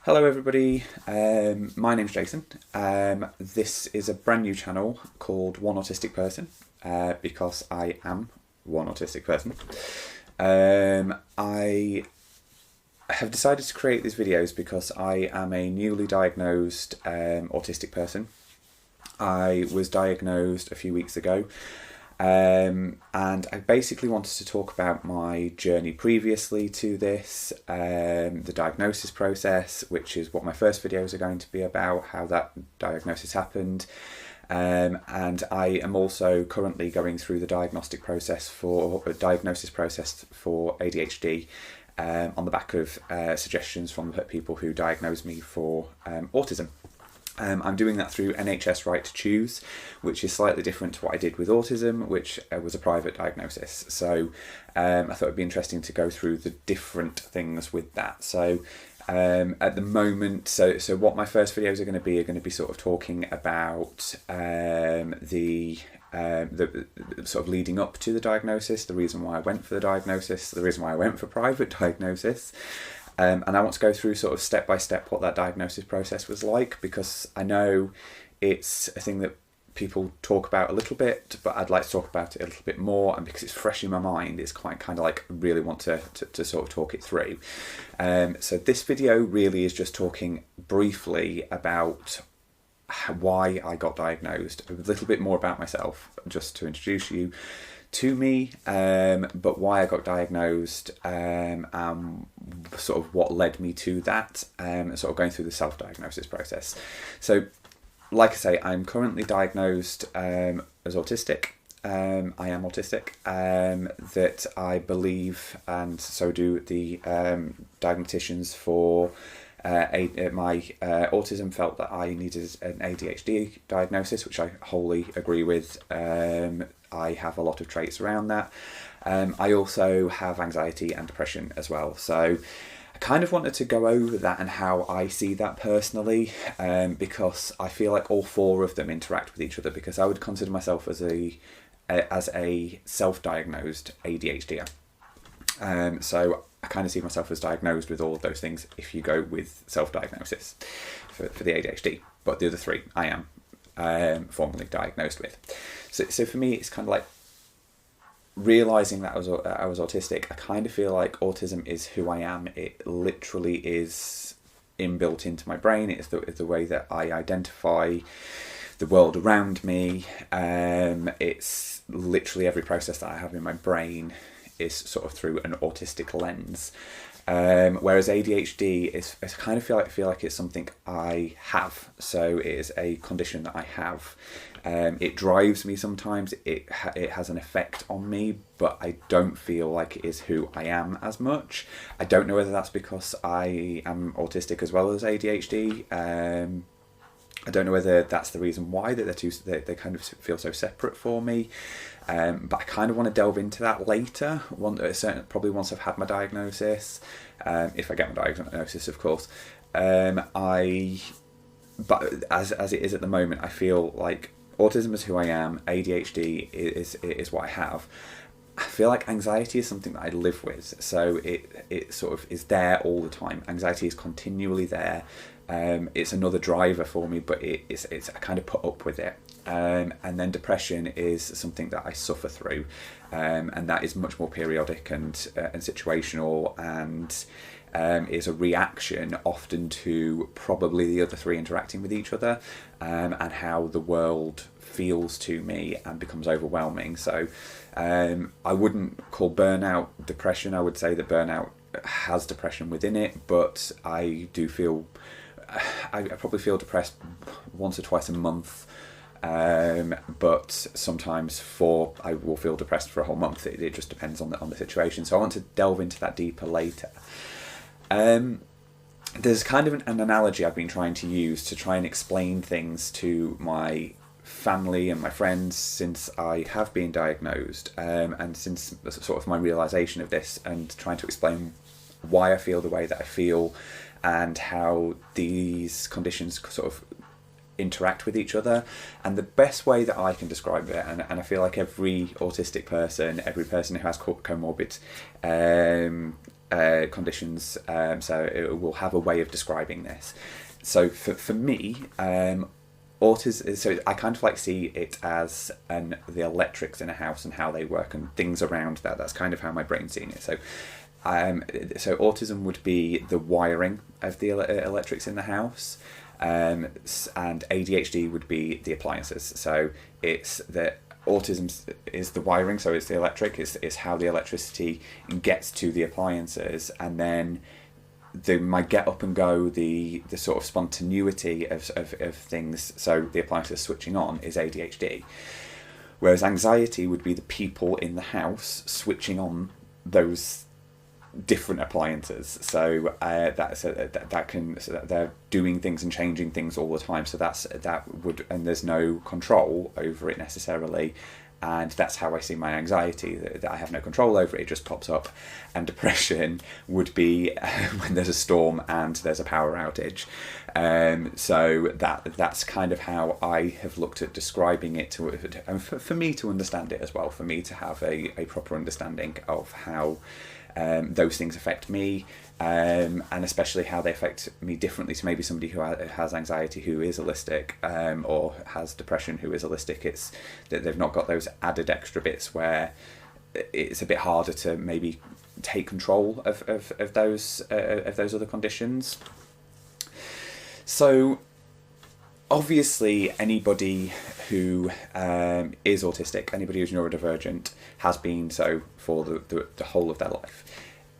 Hello everybody, my name's Jason. This is a brand new channel called One Autistic Person because I am one autistic person. I have decided to create these videos because I am a newly diagnosed autistic person. I was diagnosed a few weeks ago. And I basically wanted to talk about my journey previously to this, the diagnosis process, which is what my first videos are going to be about, how that diagnosis happened. And I am also currently going through the diagnosis process for ADHD on the back of suggestions from people who diagnosed me for autism. I'm doing that through NHS Right to Choose, which is slightly different to what I did with autism, which was a private diagnosis. So I thought it'd be interesting to go through the different things with that. So at the moment, so what my first videos are going to be sort of talking about the sort of leading up to the diagnosis, the reason why I went for the diagnosis, the reason why I went for private diagnosis. And I want to go through sort of step by step what that diagnosis process was like, because I know it's a thing that people talk about a little bit, but I'd like to talk about it a little bit more, and because it's fresh in my mind, it's quite kind of like really want to sort of talk it through. So this video really is just talking briefly about why I got diagnosed, a little bit more about myself, just to introduce you to me, but why I got diagnosed, sort of what led me to that, sort of going through the self-diagnosis process. So, like I say, I'm currently diagnosed as autistic. I am autistic, that I believe, and so do the diagnosticians for my autism, felt that I needed an ADHD diagnosis, which I wholly agree with. I have a lot of traits around that. I also have anxiety and depression as well. So I kind of wanted to go over that and how I see that personally, because I feel like all four of them interact with each other, because I would consider myself as a self-diagnosed ADHD. So I kind of see myself as diagnosed with all of those things if you go with self-diagnosis for the ADHD. But the other three I am formally diagnosed with. So for me, it's kind of like realising that I was autistic. I kind of feel like autism is who I am. It literally is inbuilt into my brain. It's the way that I identify the world around me. It's literally every process that I have in my brain is sort of through an autistic lens. Whereas ADHD is, I kind of feel like it's something I have. So it is a condition that I have. It drives me sometimes. It has an effect on me, but I don't feel like it is who I am as much. I don't know whether that's because I am autistic as well as ADHD. I don't know whether that's the reason why that they kind of feel so separate for me. But I kind of want to delve into that later, probably once I've had my diagnosis, if I get my diagnosis, of course. But as it is at the moment, I feel like autism is who I am, ADHD is what I have. I feel like anxiety is something that I live with, so it sort of is there all the time. Anxiety is continually there. It's another driver for me, but it's I kind of put up with it. And then depression is something that I suffer through, and that is much more periodic and situational, and is a reaction often to probably the other three interacting with each other, and how the world feels to me and becomes overwhelming. So I wouldn't call burnout depression. I would say that burnout has depression within it, but I probably feel depressed once or twice a month. But sometimes I will feel depressed for a whole month. It just depends on the situation. So I want to delve into that deeper later. There's kind of an analogy I've been trying to use to try and explain things to my family and my friends since I have been diagnosed, and since sort of my realisation of this, and trying to explain why I feel the way that I feel and how these conditions sort of interact with each other. And the best way that I can describe it, and I feel like every autistic person, every person who has comorbid conditions, so it will have a way of describing this. So for me, autism, so I kind of like see it as the electrics in a house and how they work and things around that. That's kind of how my brain's seeing it. So autism would be the wiring of the electrics in the house, and ADHD would be the appliances. So it's that autism is the wiring, so it's the electric, it's how the electricity gets to the appliances, and then my get up and go, the sort of spontaneity of things, so the appliances switching on, is ADHD. Whereas anxiety would be the people in the house switching on those different appliances. So that they're doing things and changing things all the time. So and there's no control over it necessarily. And that's how I see my anxiety, that I have no control over it, it just pops up. And depression would be when there's a storm and there's a power outage. So that's kind of how I have looked at describing it, and for me to understand it as well, for me to have a proper understanding of how those things affect me, and especially how they affect me differently to maybe somebody who has anxiety who is autistic, or has depression who is autistic. It's that they've not got those added extra bits where it's a bit harder to maybe take control of those other conditions. So obviously anybody who is autistic, anybody who's neurodivergent, has been so for the whole of their life.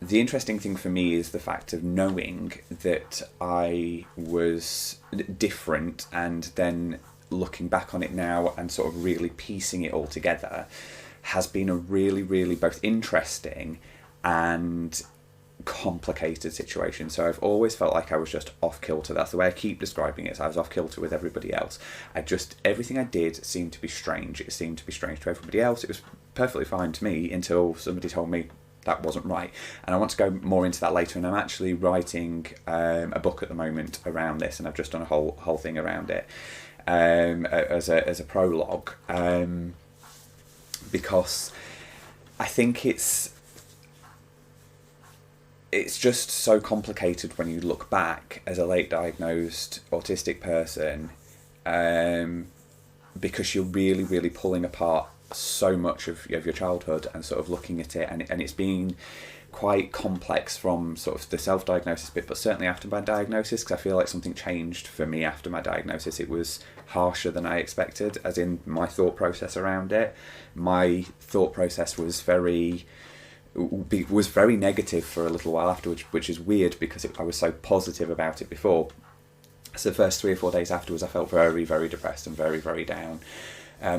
The interesting thing for me is the fact of knowing that I was different, and then looking back on it now and sort of really piecing it all together has been a really, really both interesting and complicated situation. So I've always felt like I was just off kilter. That's the way I keep describing it. So I was off kilter with everybody else. Everything I did seemed to be strange. It seemed to be strange to everybody else. It was perfectly fine to me until somebody told me that wasn't right. And I want to go more into that later, and I'm actually writing a book at the moment around this, and I've just done a whole thing around it as a prologue, because I think it's just so complicated when you look back as a late diagnosed autistic person, because you're really, really pulling apart so much of your childhood and sort of looking at it, and it's been quite complex from sort of the self-diagnosis bit, but certainly after my diagnosis, because I feel like something changed for me after my diagnosis. It was harsher than I expected, as in my thought process around it. My thought process was very negative for a little while afterwards, which is weird because I was so positive about it before. So the first 3 or 4 days afterwards, I felt very, very depressed and very, very down,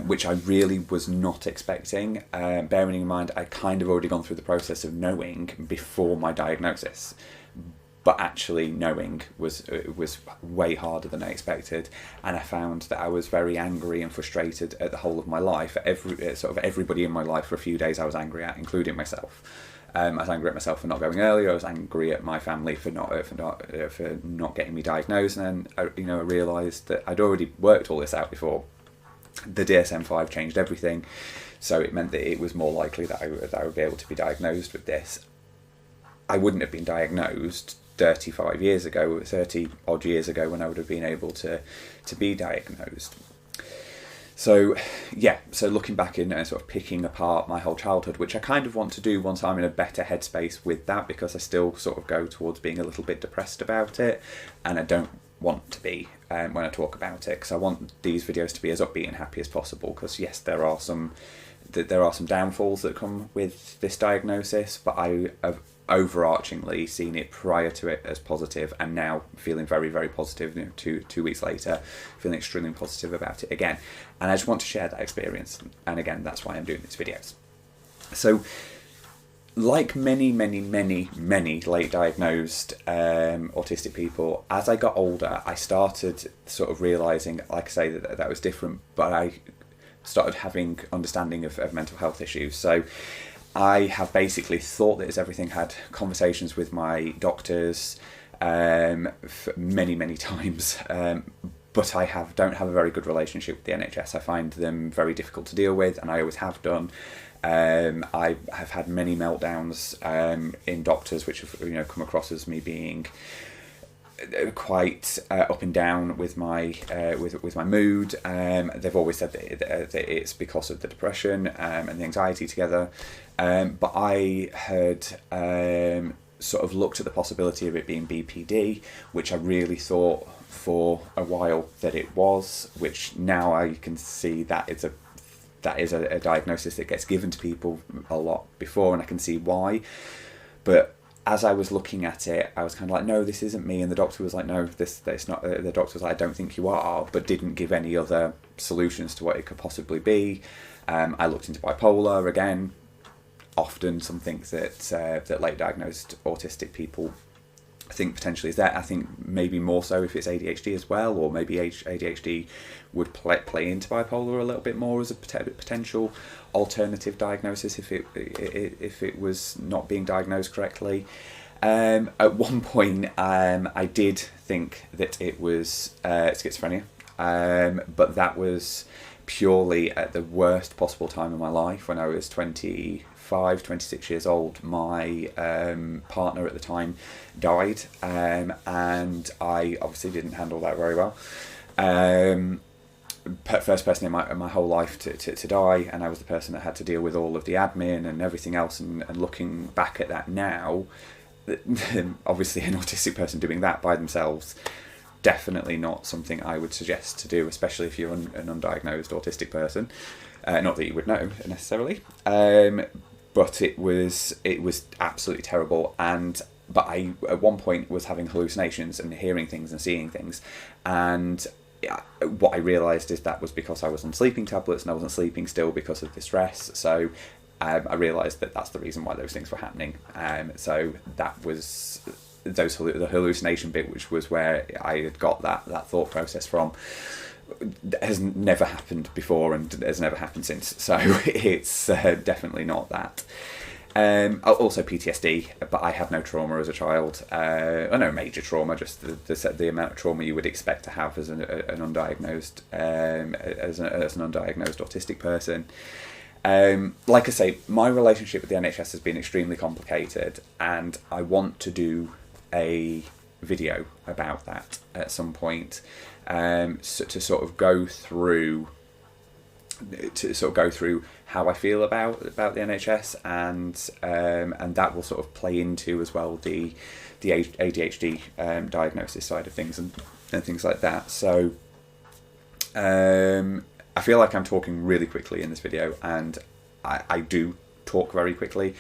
which I really was not expecting, bearing in mind I'd kind of already gone through the process of knowing before my diagnosis. But actually knowing was way harder than I expected, and I found that I was very angry and frustrated at the whole of my life. Everybody in my life for a few days I was angry at, including myself. I was angry at myself for not going earlier. I was angry at my family for not getting me diagnosed, and then I realised that I'd already worked all this out before. The DSM-5 changed everything, so it meant that it was more likely that I would be able to be diagnosed with this. I wouldn't have been diagnosed 30 odd years ago when I would have been able to be diagnosed. So looking back in and sort of picking apart my whole childhood, which I kind of want to do once I'm in a better headspace with that, because I still sort of go towards being a little bit depressed about it, and I don't want to be when I talk about it, because I want these videos to be as upbeat and happy as possible, because yes, there are some downfalls that come with this diagnosis, but I have overarchingly seen it prior to it as positive, and now feeling very, very positive, two weeks later, feeling extremely positive about it again. And I just want to share that experience, and again, that's why I'm doing these videos. So like many late diagnosed autistic people, as I got older, I started sort of realising, like I say, that was different, but I started having understanding of mental health issues. So I have basically thought that as everything, had conversations with my doctors many times, but I don't have a very good relationship with the NHS. I find them very difficult to deal with, and I always have done. I have had many meltdowns in doctors, which have come across as me being quite up and down with my with my mood. They've always said that it's because of the depression and the anxiety together, but I had sort of looked at the possibility of it being BPD, which I really thought for a while that it was, which now I can see that is a diagnosis that gets given to people a lot before, and I can see why. But as I was looking at it, I was kind of like, no, this isn't me. And the doctor was like, no, this not. The doctor was like, I don't think you are, but didn't give any other solutions to what it could possibly be. I looked into bipolar again. Often something that late diagnosed autistic people think potentially is there. I think maybe more so if it's ADHD as well, or maybe ADHD would play into bipolar a little bit more as a potential alternative diagnosis if it was not being diagnosed correctly. At one point, I did think that it was schizophrenia, but that was purely at the worst possible time in my life when I was 26 years old. My partner at the time died, and I obviously didn't handle that very well. First person in my whole life to die, and I was the person that had to deal with all of the admin and everything else, and looking back at that now, obviously an autistic person doing that by themselves, definitely not something I would suggest to do, especially if you're an undiagnosed autistic person. Not that you would know necessarily, but it was absolutely terrible. But I at one point was having hallucinations and hearing things and seeing things, and what I realised is that was because I was on sleeping tablets and I wasn't sleeping still because of the stress. So I realised that that's the reason why those things were happening. So that was the hallucination bit, which was where I had got that thought process from, has never happened before and has never happened since. So it's definitely not that. Also PTSD, but I had no trauma as a child. No major trauma, just the amount of trauma you would expect to have as an undiagnosed as an undiagnosed autistic person. Like I say, my relationship with the NHS has been extremely complicated, and I want to do a video about that at some point, to sort of go through how I feel about the NHS, and that will sort of play into as well the ADHD diagnosis side of things and things like that. So I feel like I'm talking really quickly in this video, and I do talk very quickly,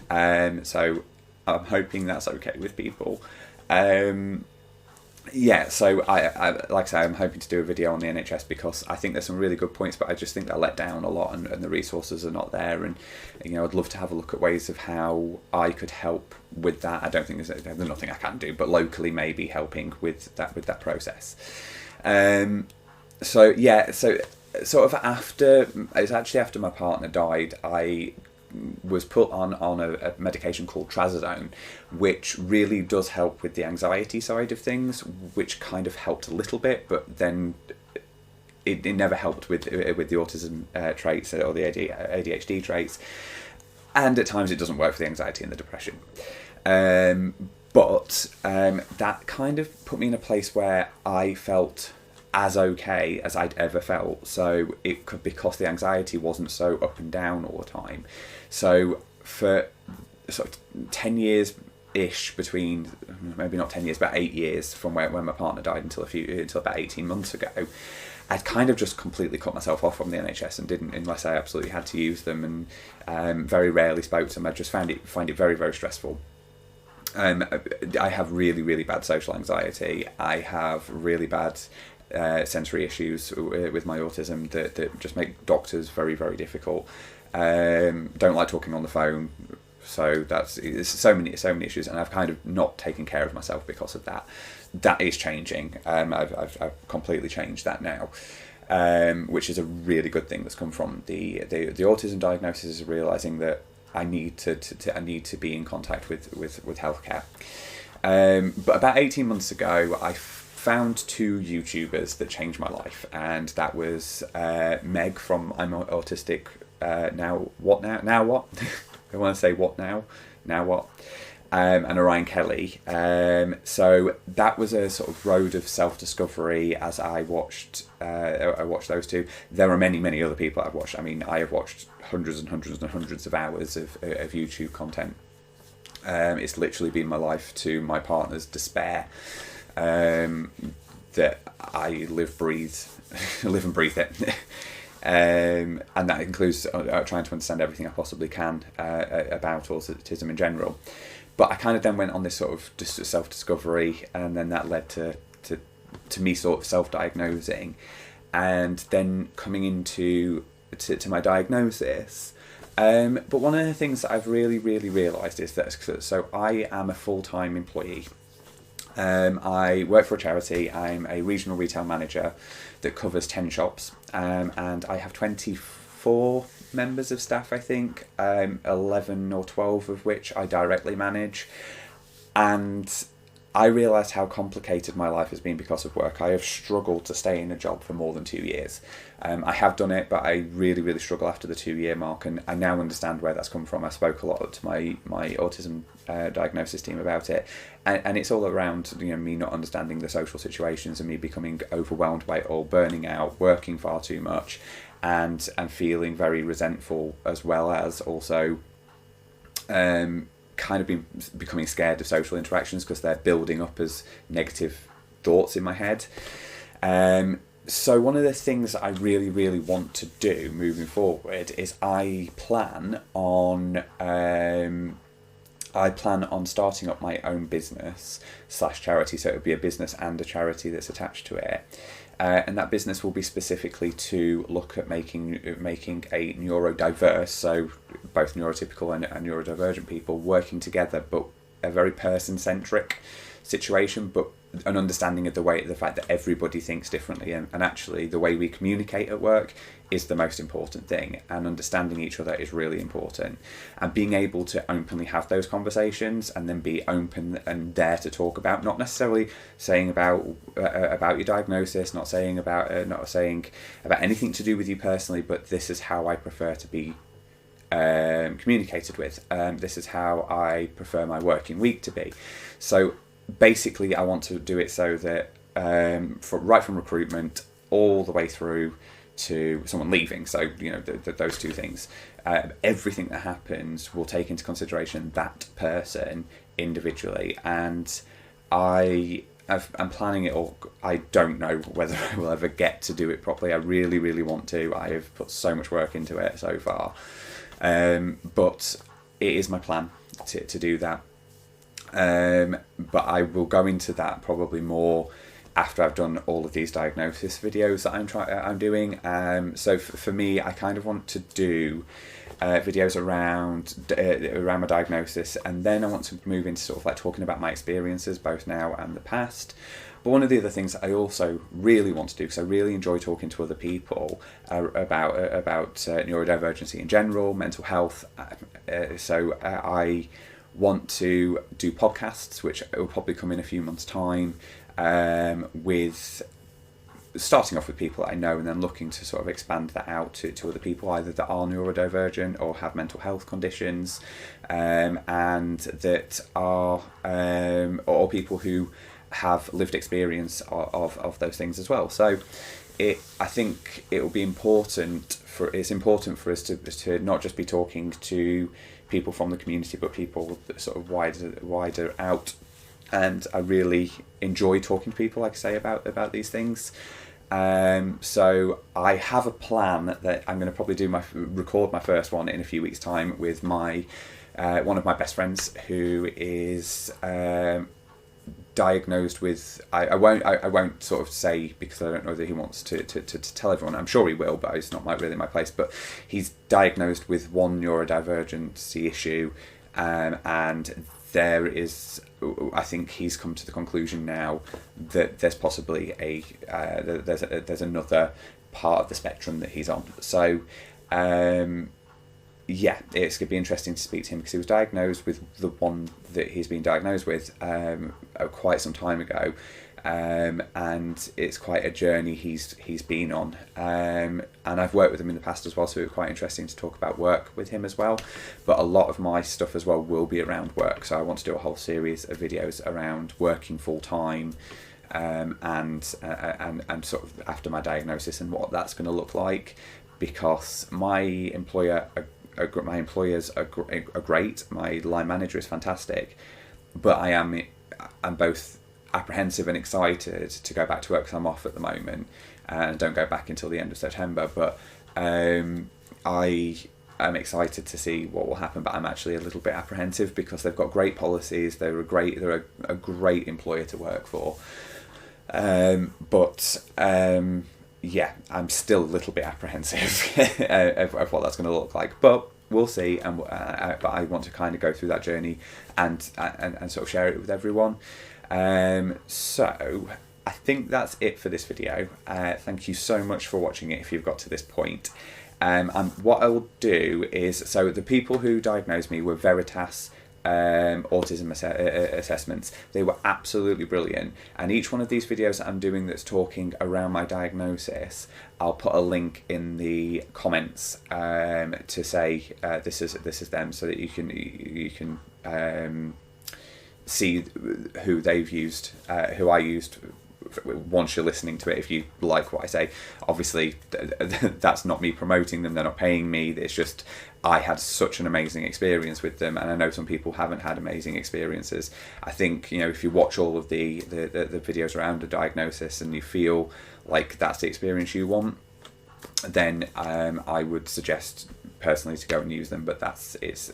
so I'm hoping that's okay with people. Yeah, so I like I say, I'm hoping to do a video on the NHS because I think there's some really good points, but I just think they're let down a lot, and the resources are not there. And I'd love to have a look at ways of how I could help with that. I don't think there's nothing I can do, but locally maybe helping with that process. So yeah, so sort of it's actually after my partner died, I was put on a medication called 𝐟𝐸𝐺, which really does help with the anxiety side of things, which kind of helped a little bit, but then it never helped with the autism traits or the ADHD traits, and at times it doesn't work for the anxiety and the depression. But that kind of put me in a place where I felt as okay as I'd ever felt. So it could, because the anxiety wasn't so up and down all the time. So for sort of 10 years ish, between maybe not 10 years but 8 years from when my partner died until about 18 months ago, I'd kind of just completely cut myself off from the NHS and didn't, unless I absolutely had to use them, and very rarely spoke to them. I just find it very, very stressful. I have really, really bad social anxiety. I have really bad sensory issues with my autism that just make doctors very, very difficult. Don't like talking on the phone, so there's so many issues, and I've kind of not taken care of myself because of that. That is changing. I've completely changed that now, which is a really good thing that's come from the autism diagnosis, is realizing that I need to be in contact with healthcare. But about 18 months ago, I found 2 YouTubers that changed my life, and that was Meg from I'm Autistic Now What Now? Now What? I want to say What Now? Now What? And Orion Kelly. So that was a sort of road of self-discovery as I watched those two. There are many other people I've watched. I mean, I have watched hundreds and hundreds and hundreds of hours of YouTube content. It's literally been my life to my partner's despair. That I live and breathe it. And that includes trying to understand everything I possibly can about autism in general. But I kind of then went on this sort of just self-discovery, and then that led to me sort of self-diagnosing, and then coming into my diagnosis. But one of the things that I've really realised is that, so I am a full-time employee. I work for a charity. I'm a regional retail manager that covers 10 shops, and I have 24 members of staff, I think, 11 or 12 of which I directly manage. And I realised how complicated my life has been because of work. I have struggled to stay in a job for more than 2 years. I have done it, but I really struggle after the 2-year mark, and I now understand where that's come from. I spoke a lot to my autism diagnosis team about it, and it's all around, you know, me not understanding the social situations and me becoming overwhelmed by it all, burning out, working far too much, and feeling very resentful, as well as also kind of becoming scared of social interactions because they're building up as negative thoughts in my head. So one of the things that I really want to do moving forward is I plan on starting up my own business / charity. So it would be a business and a charity that's attached to it. And that business will be specifically to look at making a neurodiverse, so both neurotypical and neurodivergent people working together, but a very person-centric situation, but an understanding of the fact that everybody thinks differently, and actually the way we communicate at work is the most important thing, and understanding each other is really important, and being able to openly have those conversations and then be open and dare to talk about, not necessarily saying about your diagnosis, not saying about anything to do with you personally, but this is how I prefer to be communicated with. This is how I prefer my working week to be. So basically, I want to do it so that right from recruitment all the way through to someone leaving, so you know those two things, everything that happens will take into consideration that person individually, and I'm planning it all. I don't know whether I will ever get to do it properly. I really want to. I have put so much work into it so far, but it is my plan to do that. But I will go into that probably more after I've done all of these diagnosis videos that I'm doing. So for me, I kind of want to do videos around my diagnosis, and then I want to move into sort of like talking about my experiences both now and the past. But one of the other things that I also really want to do, because I really enjoy talking to other people about neurodivergency in general, mental health. So I want to do podcasts, which will probably come in a few months' time, with starting off with people that I know, and then looking to sort of expand that out to other people either that are neurodivergent or have mental health conditions, and that are or people who have lived experience of those things as well. So I think it will be important for us to not just be talking to people from the community, but people that sort of wider out. And I really enjoy talking to people, like I say, about these things. So I have a plan that I'm going to probably record my first one in a few weeks' time with my one of my best friends who is diagnosed with. I won't sort of say, because I don't know that he wants to tell everyone. I'm sure he will, but it's not really my place. But he's diagnosed with one neurodivergency issue, and there is. I think he's come to the conclusion now that there's possibly there's another part of the spectrum that he's on. So yeah, it's going to be interesting to speak to him, because he was diagnosed with the one that he's been diagnosed with quite some time ago, and it's quite a journey he's been on, and I've worked with him in the past as well, so it was quite interesting to talk about work with him as well. But a lot of my stuff as well will be around work, so I want to do a whole series of videos around working full time, and sort of after my diagnosis and what that's going to look like, because my employers are great. My line manager is fantastic, but I'm both apprehensive and excited to go back to work because I'm off at the moment and don't go back until the end of September. But I am excited to see what will happen, but I'm actually a little bit apprehensive because they've got great policies. They're a great employer to work for. Yeah, I'm still a little bit apprehensive of what that's going to look like, but we'll see. But I want to kind of go through that journey and sort of share it with everyone. So I think that's it for this video. Thank you so much for watching it if you've got to this point. What I'll do is, so the people who diagnosed me were Veritas autism assessments. They were absolutely brilliant, and each one of these videos that I'm doing that's talking around my diagnosis, I'll put a link in the comments to say this is them, so that you can see who they've used, who I used, once you're listening to it, if you like what I say. Obviously that's not me promoting them, they're not paying me, it's just I had such an amazing experience with them, and I know some people haven't had amazing experiences. I think, you know, if you watch all of the videos around a diagnosis and you feel like that's the experience you want, then I would suggest personally to go and use them. But it's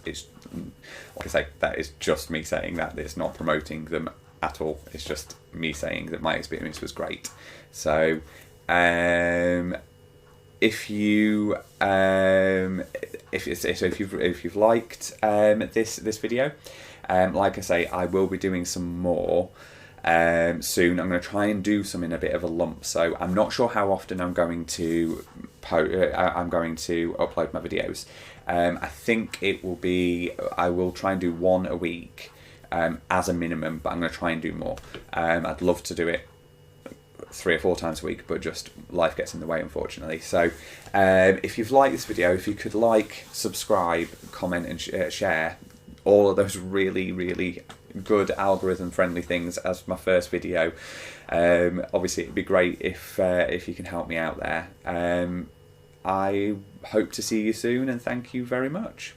like I say, that is just me saying that. It's not promoting them at all. It's just me saying that my experience was great. So if you've liked this video, like I say, I will be doing some more soon. I'm going to try and do some in a bit of a lump, so I'm not sure how often I'm going to upload my videos. I think it will be, I will try and do one a week as a minimum, but I'm going to try and do more. I'd love to do it 3 or 4 times a week, but just life gets in the way, unfortunately. So if you've liked this video, if you could like, subscribe, comment and share, all of those really good algorithm friendly things as my first video. Obviously it'd be great if you can help me out there. I hope to see you soon, and thank you very much.